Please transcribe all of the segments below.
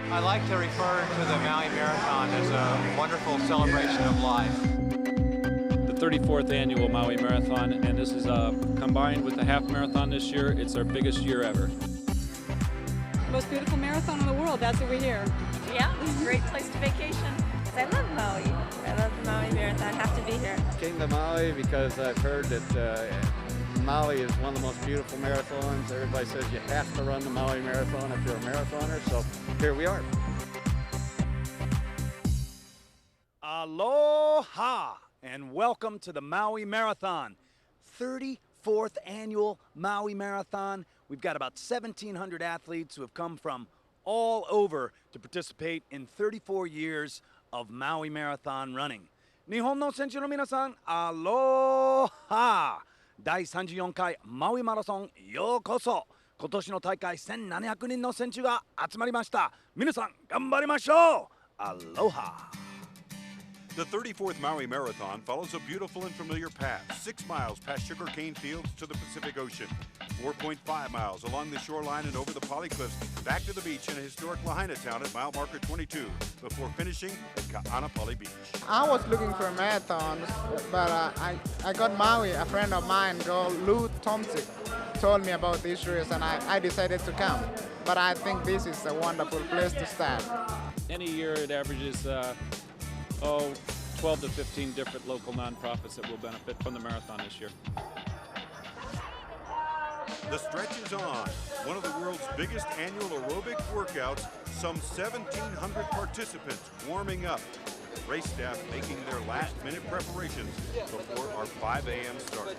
I like to refer to the Maui Marathon as a wonderful celebration of life. The 34th annual Maui Marathon, and this is combined with the half marathon this year. It's our biggest year ever. Most beautiful marathon in the world, that's what we hear. Yeah, it's a great place to vacation. I love Maui. I love the Maui Marathon. I have to be here. Came to Maui because I've heard that Maui is one of the most beautiful marathons. Everybody says you have to run the Maui Marathon if you're a marathoner, so here we are. Aloha and welcome to the Maui Marathon, 34th annual Maui Marathon. We've got about 1,700 athletes who have come from all over to participate in 34 years of Maui Marathon running. Nihon no senchu no minasan, aloha! 第34回マウイマラソンようこそ。今年の大会1700人の選手が集まりました。皆さん頑張りましょう。Aloha! The 34th Maui Marathon follows a beautiful and familiar path, 6 miles past sugarcane fields to the Pacific Ocean, 4.5 miles along the shoreline and over the Pali Cliffs, back to the beach in a historic Lahaina town at mile marker 22, before finishing at Ka'anapali Beach. I was looking for marathons, but I got Maui. A friend of mine, Lou Tomczyk, told me about this race, and I decided to come. But I think this is a wonderful place to start. Any year it averages 12 to 15 different local nonprofits that will benefit from the marathon this year. The stretch is on. One of the world's biggest annual aerobic workouts, some 1,700 participants warming up. Race staff making their last-minute preparations before our 5 a.m. start.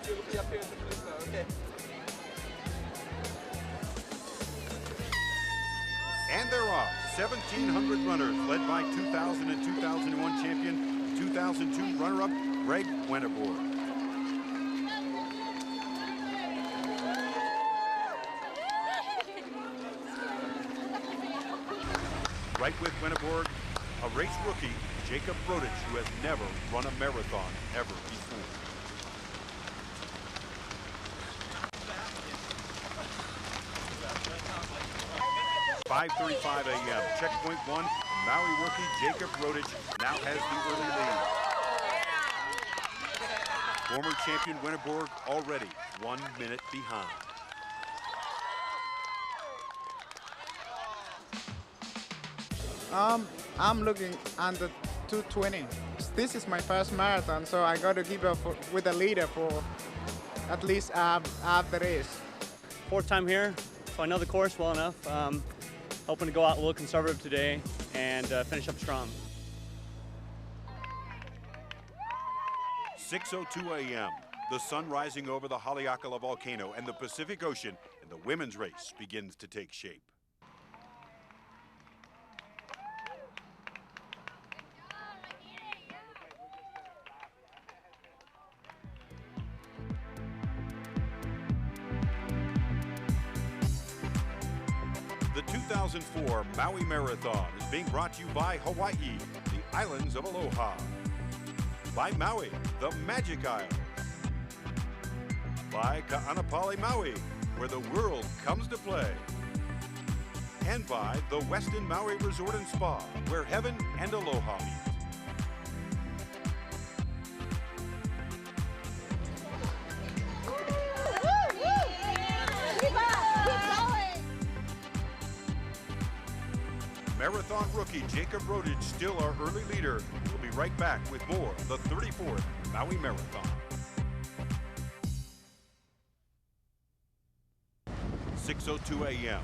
And they're off. 1,700 runners led by 2000 and 2001 champion, 2002 runner-up Greg Wenneborg. Right with Wenneborg, a race rookie, Jacob Brodich, who has never run a marathon ever before. .5:35 a.m. Checkpoint 1, Maui rookie Jacob Brodich now has the early lead. Former champion Wenneborg already 1 minute behind. I'm looking under 220. This is my first marathon, so I got to keep up with the leader for at least half the race. Fourth time here, so I know the course well enough. Hoping to go out a little conservative today and finish up strong. 6:02 a.m. The sun rising over the Haleakala volcano and the Pacific Ocean, and the women's race begins to take shape. The 2004 Maui Marathon is being brought to you by Hawaii, the islands of Aloha. By Maui, the Magic Isle. By Ka'anapali Maui, where the world comes to play. And by the Westin Maui Resort and Spa, where heaven and aloha meet. Marathon rookie Jacob Brodich, still our early leader. We'll be right back with more of the 34th Maui Marathon. 6:02 a.m.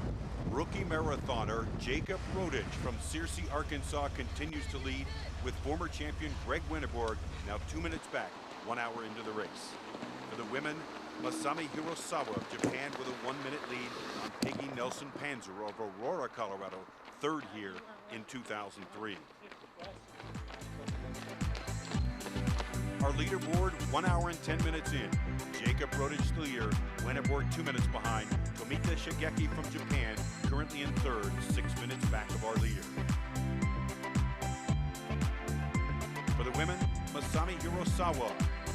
Rookie marathoner Jacob Brodich from Searcy, Arkansas continues to lead, with former champion Greg Wenneborg now 2 minutes back, 1 hour into the race. For the women, Masami Hirosawa of Japan with a 1 minute lead on Peggy Nelson Panzer of Aurora, Colorado, third here in 2003. Our leaderboard 1 hour and 10 minutes in. Jacob Brodich leader, Wenneborg 2 minutes behind. Tomita Shigeki from Japan currently in third, 6 minutes back of our leader. For the women, Masami Hirosawa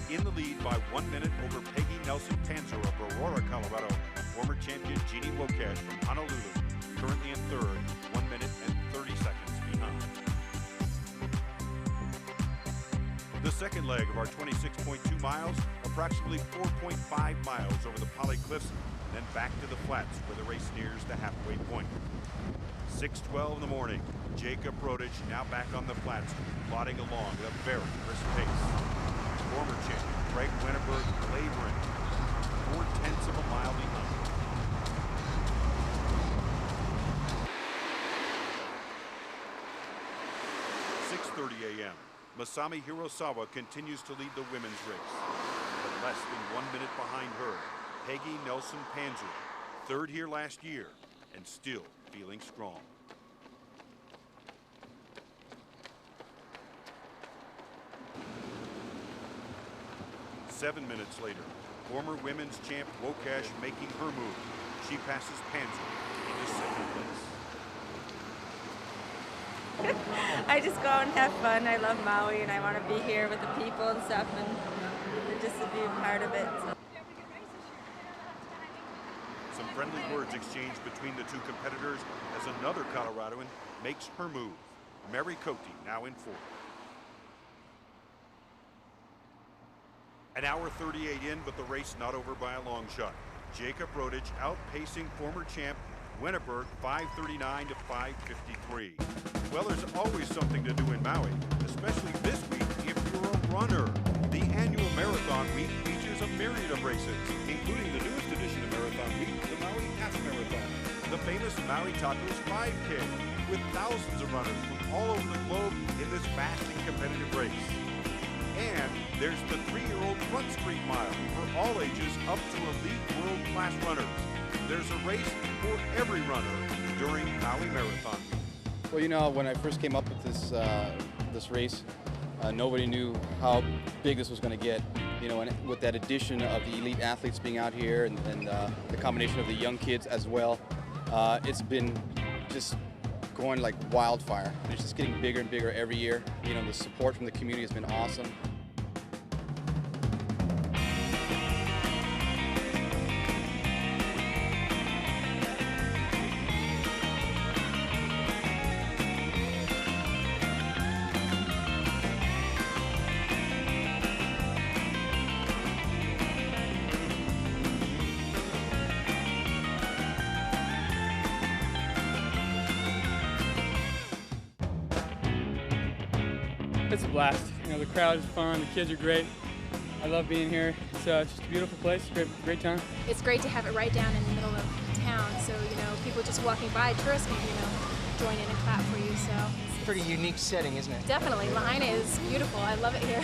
in the lead by 1 minute over Peggy Nelson Panzer of Aurora, Colorado. Former champion Jeannie Wokesh from Honolulu currently in third, 1 minute and 30 seconds. The second leg of our 26.2 miles, approximately 4.5 miles over the Poly Cliffs, and then back to the flats where the race nears the halfway point. 6:12 in the morning, Jacob Broadich now back on the flats, plodding along at a very brisk pace. Former champion Greg Winterberg laboring 4/10 of a mile behind. A.m. Masami Hirasawa continues to lead the women's race. But less than 1 minute behind her, Peggy Nelson Panzer, third here last year, and still feeling strong. Seven minutes later, former women's champ Wokash making her move. She passes Panzer into second place. I just go and have fun. I love Maui and I want to be here with the people and stuff and just to be a part of it. So. Some friendly words exchanged between the two competitors as another Coloradoan makes her move. Mary Cote now in fourth. An hour 38 in, but the race not over by a long shot. Jacob Broadich outpacing former champ Winterberg 5:39 to 5:53. Well, there's always something to do in Maui, especially this week if you're a runner. The annual Marathon Week features a myriad of races, including the newest edition of Marathon Week, the Maui Half Marathon, the famous Maui Tacos 5K, with thousands of runners from all over the globe in this fast and competitive race. And there's the 3-year-old Front Street Mile for all ages up to elite world-class runners. There's a race for every runner during Maui Marathon Week. Well, you know, when I first came up with this race, nobody knew how big this was going to get. You know, and with that addition of the elite athletes being out here and the combination of the young kids as well, it's been just going like wildfire. And it's just getting bigger and bigger every year. You know, the support from the community has been awesome. It's a blast. You know, the crowd is fun, the kids are great. I love being here. It's just a beautiful place, great time. It's great to have it right down in the middle of town, so, you know, people just walking by, tourists can, you know, join in and clap for you, so. It's a pretty unique setting, isn't it? Definitely. Lahaina is beautiful. I love it here.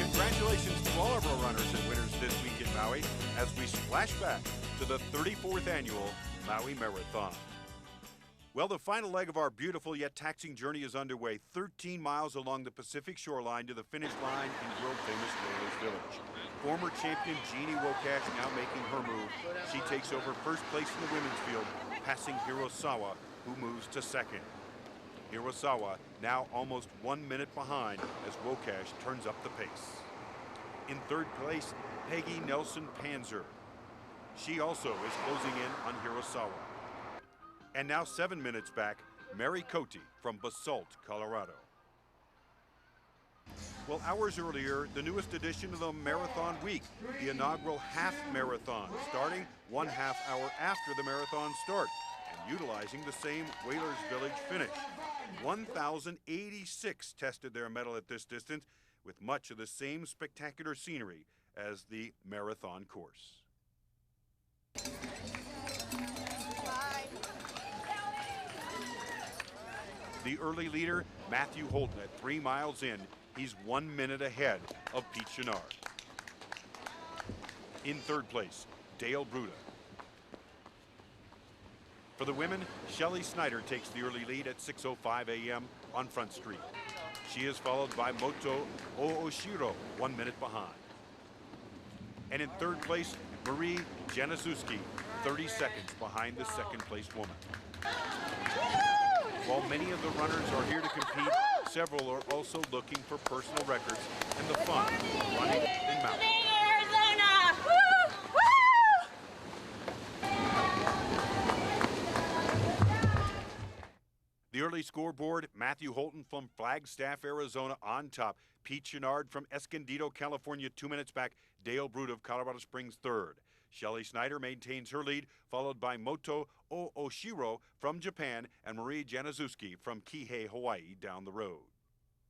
Congratulations to all of our runners and winners this week in Maui as we splash back to the 34th annual Maui Marathon. Well, the final leg of our beautiful yet taxing journey is underway, 13 miles along the Pacific shoreline to the finish line in world-famous Whalers Village. Former champion Jeannie Wokash now making her move. She takes over first place in the women's field, passing Hirasawa, who moves to second. Hirasawa now almost 1 minute behind as Wokash turns up the pace. In third place, Peggy Nelson Panzer. She also is closing in on Hirasawa. And now 7 minutes back, Mary Cote from Basalt, Colorado. Well, hours earlier, the newest edition of the Marathon Week, the inaugural half marathon, starting 1/2 hour after the marathon start and utilizing the same Whalers Village finish. 1,086 tested their mettle at this distance with much of the same spectacular scenery as the marathon course. The early leader, Matthew Holton, at 3 miles in. He's 1 minute ahead of Pete Chenard. In third place, Dale Bruda. For the women, Shelley Snyder takes the early lead at 6:05 a.m. on Front Street. She is followed by Moto Ooshiro, 1 minute behind. And in third place, Marie Januszewski, 30 seconds behind the second place woman. While many of the runners are here to compete, several are also looking for personal records and the fun of running in mountains. The early scoreboard, Matthew Holton from Flagstaff, Arizona on top. Pete Chenard from Escondido, California, 2 minutes back. Dale Brute of Colorado Springs third. Shelley Snyder maintains her lead, followed by Moto Ooshiro from Japan and Marie Januszewski from Kihei, Hawaii down the road.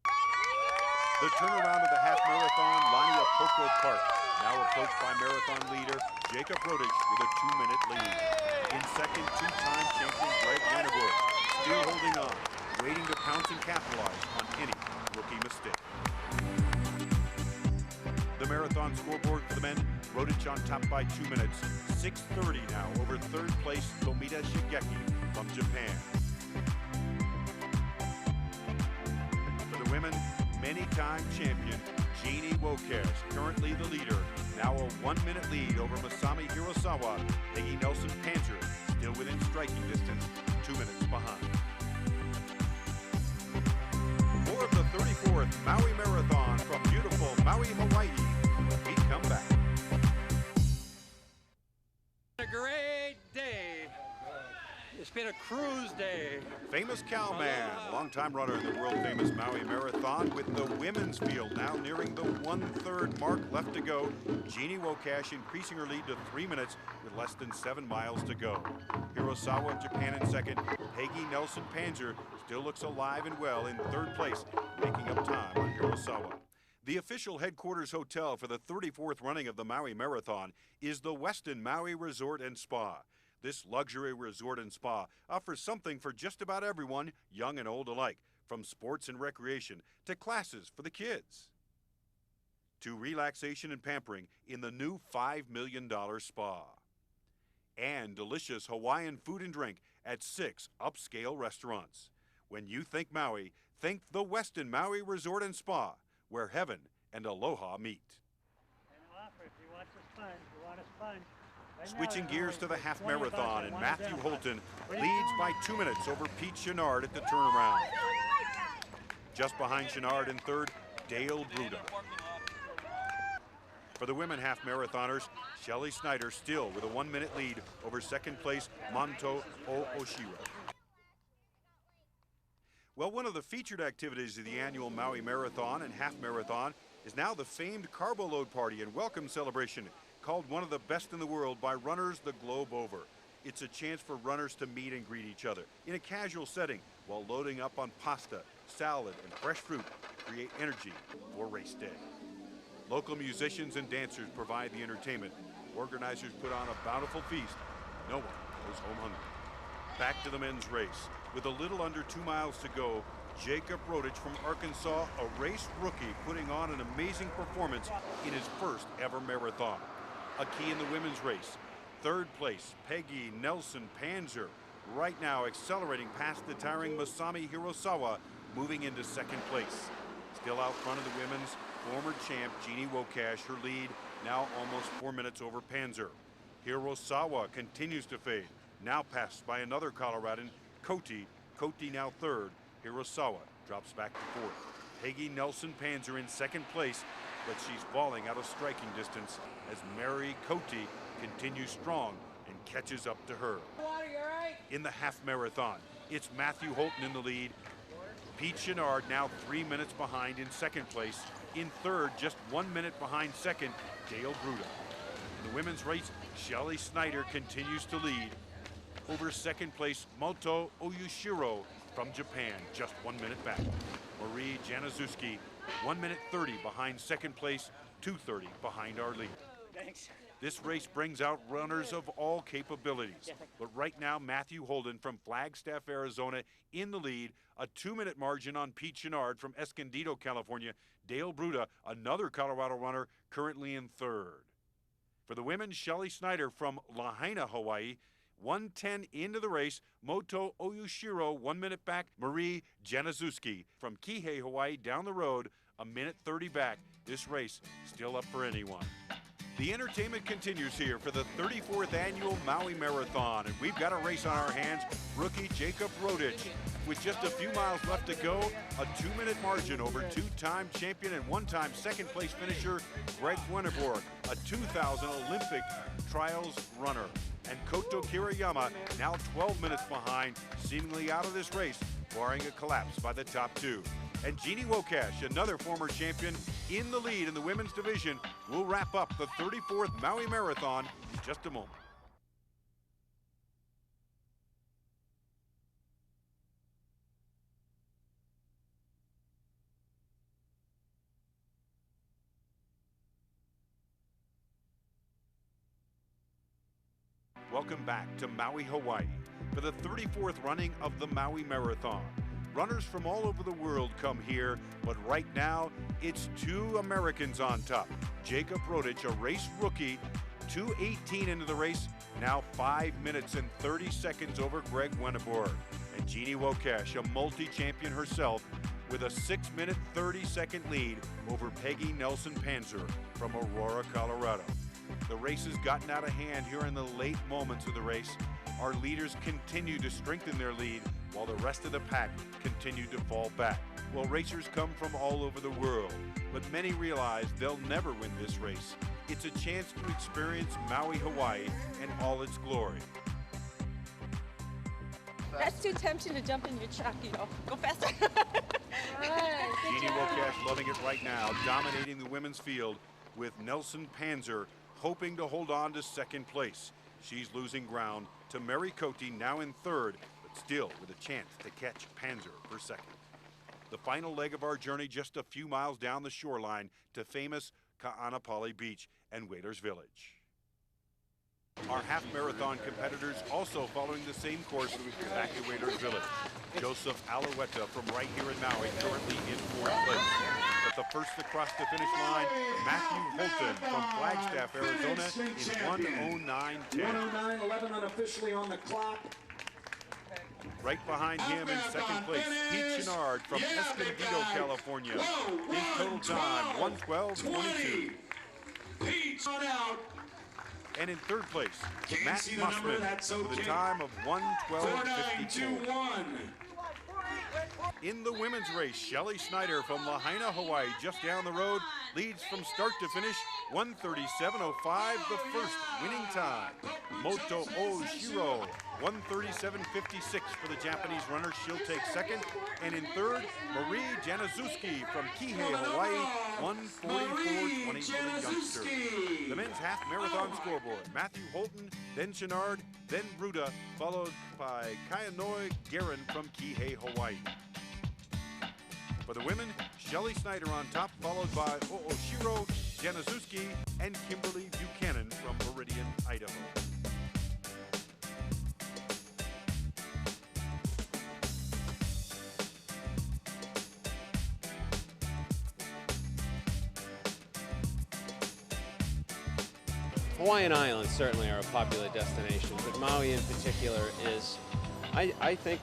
The turnaround of the half marathon, Lania Poco Park, now approached by marathon leader Jacob Rodich with a 2-minute lead. In second, two-time champion Greg Vanderburg, still holding on, waiting to pounce and capitalize on any rookie mistake. The marathon scoreboard for the men, Rodich on top by 2 minutes. 6:30 now over third place Tomita Shigeki from Japan. For the women, many-time champion Jeannie Wokash, currently the leader. Now a 1-minute lead over Masami Hirasawa. Peggy Nelson-Panzer, still within striking distance, 2 minutes behind. More of the 34th Maui Marathon from beautiful Maui, Hawaii. We come back. A great day. It's been a cruise day. Famous Cowman, longtime runner in the world-famous Maui Marathon, with the women's field now nearing the 1/3 mark left to go. Jeannie Wokash increasing her lead to 3 minutes with less than 7 miles to go. Hirasawa of Japan in second. Peggy Nelson-Panzer still looks alive and well in third place, making up time on Hirasawa. The official headquarters hotel for the 34th running of the Maui Marathon is the Westin Maui Resort and Spa. This luxury resort and spa offers something for just about everyone, young and old alike, from sports and recreation to classes for the kids, to relaxation and pampering in the new $5 million spa. And delicious Hawaiian food and drink at 6 upscale restaurants. When you think Maui, think the Westin Maui Resort and Spa, where heaven and aloha meet. Switching gears to the half marathon, and Matthew Holton leads by 2 minutes over Pete Chenard at the turnaround. Just behind Chenard in third, Dale Bruda. For the women half marathoners, Shelley Snyder still with a 1-minute lead over second place Monto Ooshiro. Well, one of the featured activities of the annual Maui Marathon and half marathon is now the famed carbo load party and welcome celebration, called one of the best in the world by runners the globe over. It's a chance for runners to meet and greet each other in a casual setting while loading up on pasta, salad, and fresh fruit to create energy for race day. Local musicians and dancers provide the entertainment. Organizers put on a bountiful feast. No one goes home hungry. Back to the men's race. With a little under 2 miles to go, Jacob Rodich from Arkansas, a race rookie, putting on an amazing performance in his first ever marathon. A key in the women's race. Third place, Peggy Nelson-Panzer, right now accelerating past the tiring Masami Hirasawa, moving into second place. Still out front of the women's, former champ Jeannie Wokash, her lead now almost 4 minutes over Panzer. Hirasawa continues to fade, now passed by another Coloradan, Cote now third. Hirasawa drops back to fourth. Peggy Nelson-Panzer in second place, but she's falling out of striking distance as Mary Cote continues strong and catches up to her. In the half marathon, it's Matthew Holton in the lead. Pete Chenard now 3 minutes behind in second place. In third, just 1 minute behind second, Dale Bruda. In the women's race, Shelley Snyder continues to lead. Over second place, Moto Ooshiro from Japan, just 1 minute back. Marie Januszewski, 1 minute 30 behind second place, 2:30 behind our lead. Thanks. This race brings out runners of all capabilities. But right now, Matthew Holden from Flagstaff, Arizona in the lead, a 2-minute margin on Pete Chenard from Escondido, California. Dale Bruda, another Colorado runner, currently in third. For the women, Shelley Snyder from Lahaina, Hawaii, 1:10 into the race. Moto Ooshiro 1 minute back. Marie Januszewski from Kihei, Hawaii down the road, a minute 30 back. This race still up for anyone. The entertainment continues here for the 34th annual Maui Marathon, and we've got a race on our hands. Rookie Jacob Rodich, with just a few miles left to go, a 2-minute margin over two-time champion and one-time second-place finisher Greg Winterborg, a 2000 Olympic trials runner. And Koto Kiriyama now 12 minutes behind, seemingly out of this race, barring a collapse by the top two. And Jeannie Wokash, another former champion, in the lead in the women's division, will wrap up the 34th Maui Marathon in just a moment. Welcome back to Maui, Hawaii, for the 34th running of the Maui Marathon. Runners from all over the world come here, but right now, it's two Americans on top. Jacob Rodich, a race rookie, 2:18 into the race, now 5 minutes and 30 seconds over Greg Wenneborg. And Jeannie Wokash, a multi-champion herself, with a 6-minute 30-second lead over Peggy Nelson Panzer from Aurora, Colorado. The race has gotten out of hand here in the late moments of the race. Our leaders continue to strengthen their lead while the rest of the pack continue to fall back. Well, racers come from all over the world, but many realize they'll never win this race. It's a chance to experience Maui, Hawaii in all its glory. That's too tempting to jump in your truck, you know. Go faster. Jeannie Wokash loving it right now, dominating the women's field with Nelson Panzer hoping to hold on to second place. She's losing ground to Mary Cote, now in third, but still with a chance to catch Panzer for second. The final leg of our journey just a few miles down the shoreline to famous Ka'anapali Beach and Whalers Village. Our half-marathon competitors also following the same course back to Whalers Village. Joseph Alouetta from right here in Maui, currently in fourth place. But the first to cross the finish line, Matthew Holton from Flagstaff, Arizona, in 1:09.10. 1:09.11 unofficially on the clock. Right behind him in second place, Pete Chenard from Escondido, California. His total time, 1:12.22. Pete's on out. And in third place, Matt Mossman with a time of 1:12.52. In the women's race, Shelly Snyder from Lahaina, Hawaii, just down the road, leads from start to finish, 1:37.05, the first winning time. Moto Oshiro, 1:37.56 for the Japanese runner. She'll take second. And in third, Marie Januszewski from Kihei, Hawaii, 1:44.20 for the youngster. The men's half marathon scoreboard, Matthew Holton, then Chenard, then Ruda, followed by Kayanoi Guerin from Kihei, Hawaii. For the women, Shelly Snyder on top, followed by Ooshiro Januszewski and Kimberly Buchanan from Meridian, Idaho. Hawaiian Islands certainly are a popular destination, but Maui in particular is, I think,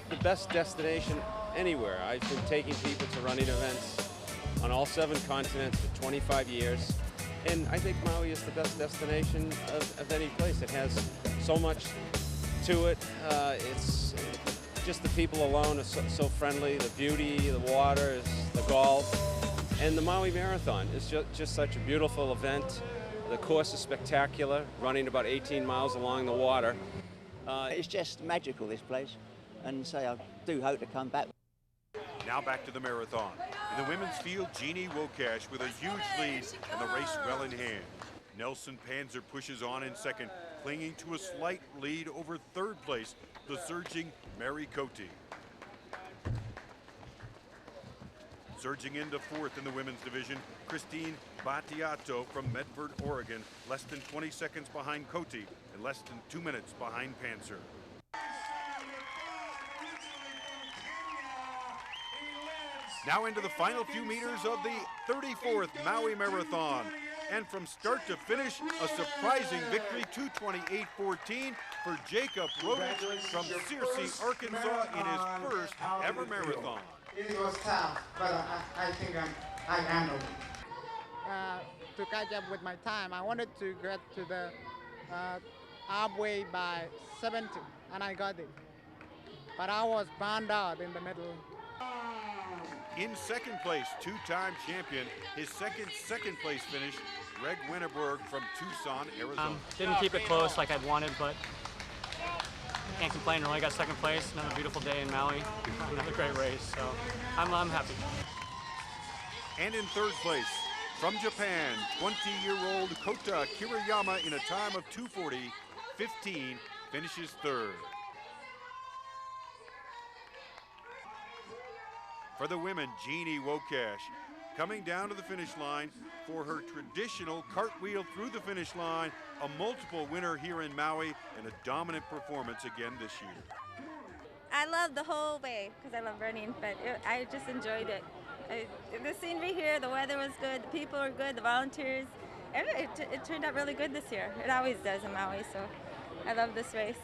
the best destination anywhere. I've been taking people to running events on all 7 continents for 25 years, and I think Maui is the best destination of any place. It has so much to it. It's just the people alone are so friendly, the beauty, the water, the golf, and the Maui Marathon is just such a beautiful event. The course is spectacular, running about 18 miles along the water. It's just magical, this place, and so I do hope to come back. Now back to the marathon. In the women's field, Jeannie Wokash with a huge lead and the race well in hand. Nelson Panzer pushes on in second, clinging to a slight lead over third place, the surging Mary Cote. Surging into fourth in the women's division, Christine Battiato from Medford, Oregon, less than 20 seconds behind Cote and less than 2 minutes behind Panzer. Now into the final few meters of the 34th Maui Marathon. And from start to finish, a surprising victory, 2:28.14 for Jacob Rodich from Searcy, Arkansas in his first ever marathon. It was tough, but I think I handled it. To catch up with my time, I wanted to get to the halfway by 70, and I got it. But I was burned out in the middle. In second place, two-time champion, his second place finish, Greg Winterberg from Tucson, Arizona. Didn't keep it close like I'd wanted, but can't complain. Really got second place. Another beautiful day in Maui. Another great race. So I'm happy. And in third place, from Japan, 20-year-old Kota Kiriyama in a time of 2:40.15 finishes third. For the women, Jeannie Wokash coming down to the finish line for her traditional cartwheel through the finish line, a multiple winner here in Maui, and a dominant performance again this year. I loved the whole way because I love running, but I just enjoyed it. The scenery here, the weather was good, the people were good, the volunteers. It turned out really good this year. It always does in Maui, so I love this race.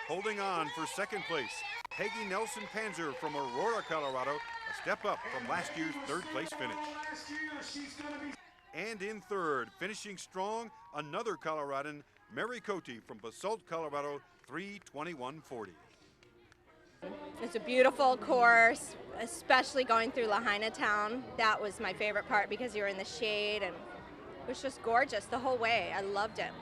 Holding on for second place, Peggy Nelson Panzer from Aurora, Colorado, a step up from last year's third place finish. And in third, finishing strong, another Coloradan, Mary Cote from Basalt, Colorado, 3:21.40. It's a beautiful course, especially going through Lahaina town. That was my favorite part because you were in the shade and it was just gorgeous the whole way. I loved it.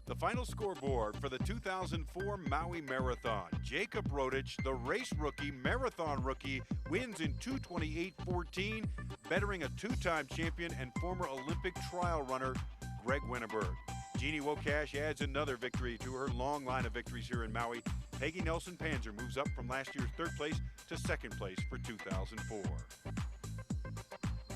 The final scoreboard for the 2004 Maui Marathon. Jacob Rodich, the race rookie, marathon rookie, wins in 2:28.14, bettering a two-time champion and former Olympic trial runner, Greg Winterberg. Jeannie Wokash adds another victory to her long line of victories here in Maui. Peggy Nelson Panzer moves up from last year's third place to second place for 2004.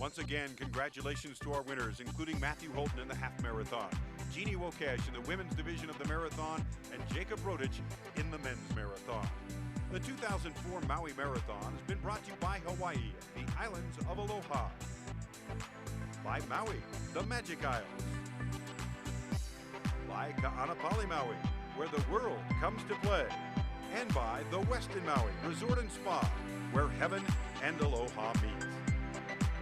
Once again, congratulations to our winners, including Matthew Holton in the half marathon, Jeannie Wokash in the women's division of the marathon, and Jacob Rodich in the men's marathon. The 2004 Maui Marathon has been brought to you by Hawaii, the islands of Aloha, by Maui, the Magic Isles, by Ka'anapali Maui, where the world comes to play, and by the Westin Maui Resort and Spa, where heaven and aloha meet.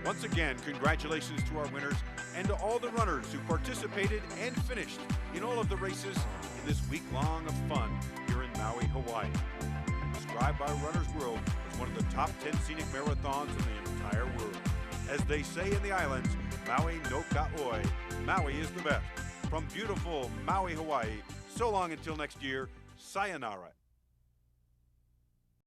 Once again, congratulations to our winners and to all the runners who participated and finished in all of the races in this week-long of fun here in Maui, Hawaii. Described by Runner's World as one of the top 10 scenic marathons in the entire world. As they say in the islands, Maui no ka'oi, Maui is the best. From beautiful Maui, Hawaii, so long until next year, sayonara.